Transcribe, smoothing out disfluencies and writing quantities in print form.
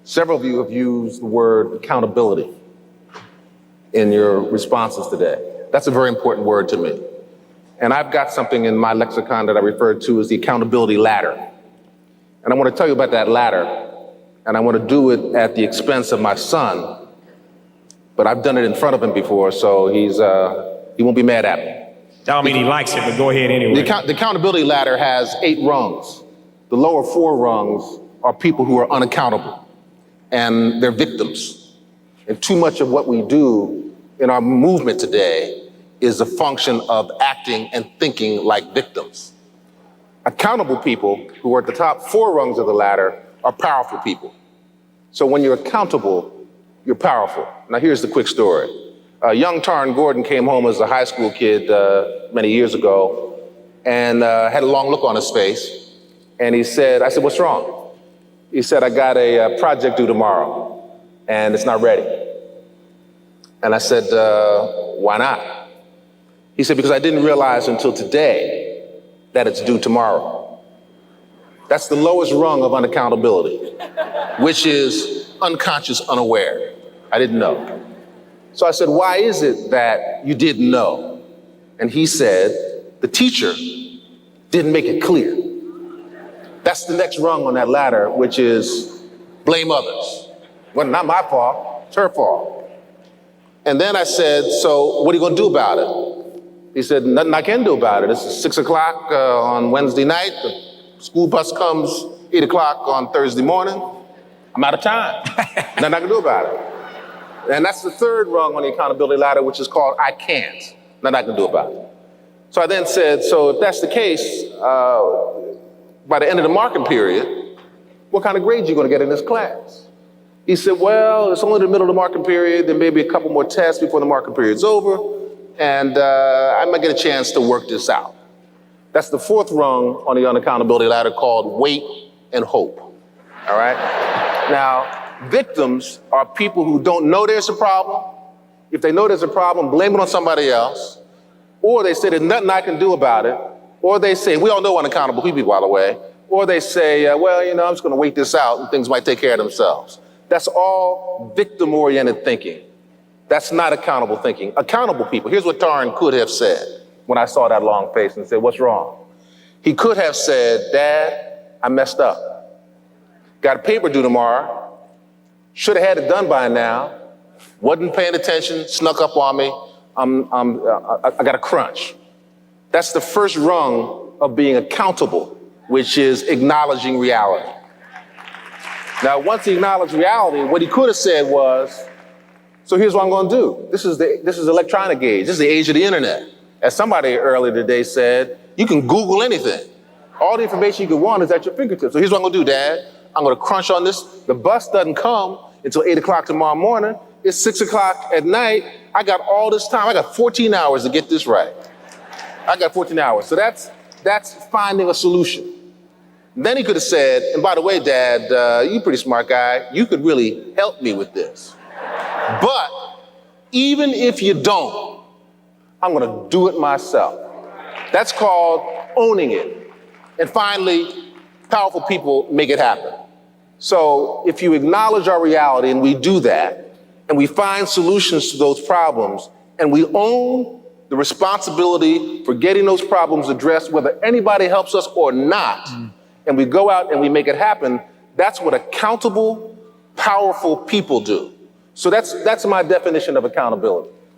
Several of you have used the word accountability in your responses today. That's a very important word to me. And I've got something in my lexicon that I refer to as the accountability ladder. And I want to tell you about that ladder, and I want to do it at the expense of my son, but I've done it in front of him before, so he won't be mad at me. I don't mean he likes it, but go ahead anyway. The accountability ladder has 8 rungs. The lower 4 rungs are people who are unaccountable, and they're victims. And too much of what we do in our movement today is a function of acting and thinking like victims. Accountable people who are at the top 4 rungs of the ladder are powerful people. So when you're accountable, you're powerful. Now here's the quick story. Young Tarn Gordon came home as a high school kid many years ago and had a long look on his face. And I said, what's wrong? He said, I got a project due tomorrow and it's not ready. And I said, why not? He said, because I didn't realize until today that it's due tomorrow. That's the lowest rung of unaccountability, which is unconscious, unaware. I didn't know. So I said, why is it that you didn't know? And he said, the teacher didn't make it clear. That's the next rung on that ladder, which is blame others. Well, not my fault, it's her fault. And then I said, so what are you gonna do about it? He said, nothing I can do about it. It's 6 o'clock on Wednesday night. The school bus comes 8 o'clock on Thursday morning. I'm out of time. Nothing I can do about it. And that's the 3rd rung on the accountability ladder, which is called I can't. Nothing I can do about it. So I then said, so if that's the case, by the end of the marking period, what kind of grades are you going to get in this class? He said, well, it's only the middle of the marking period. There may be a couple more tests before the marking period's over. And I might get a chance to work this out. That's the 4th rung on the unaccountability ladder called wait and hope, all right? Now, victims are people who don't know there's a problem. If they know there's a problem, blame it on somebody else. Or they say there's nothing I can do about it. Or they say, we all know unaccountable people, by the way. Or they say, well, I'm just gonna wait this out and things might take care of themselves. That's all victim-oriented thinking. That's not accountable thinking. Accountable people, here's what Tarn could have said when I saw that long face and said, what's wrong? He could have said, Dad, I messed up. Got a paper due tomorrow. Should have had it done by now. Wasn't paying attention, snuck up on me. I got a crunch. That's the first rung of being accountable, which is acknowledging reality. Now, once he acknowledged reality, what he could have said was, so here's what I'm going to do. This is electronic age. This is the age of the internet. As somebody earlier today said, you can Google anything. All the information you could want is at your fingertips. So here's what I'm going to do, Dad. I'm going to crunch on this. The bus doesn't come until 8 o'clock tomorrow morning. It's 6 o'clock at night. I got all this time. I got 14 hours to get this right. I got 14 hours. So that's finding a solution. Then he could have said, and by the way, Dad, you're a pretty smart guy. You could really help me with this. But even if you don't, I'm gonna do it myself. That's called owning it. And finally, powerful people make it happen. So if you acknowledge our reality and we do that, and we find solutions to those problems, and we own the responsibility for getting those problems addressed, whether anybody helps us or not, and we go out and we make it happen, that's what accountable, powerful people do. So that's my definition of accountability.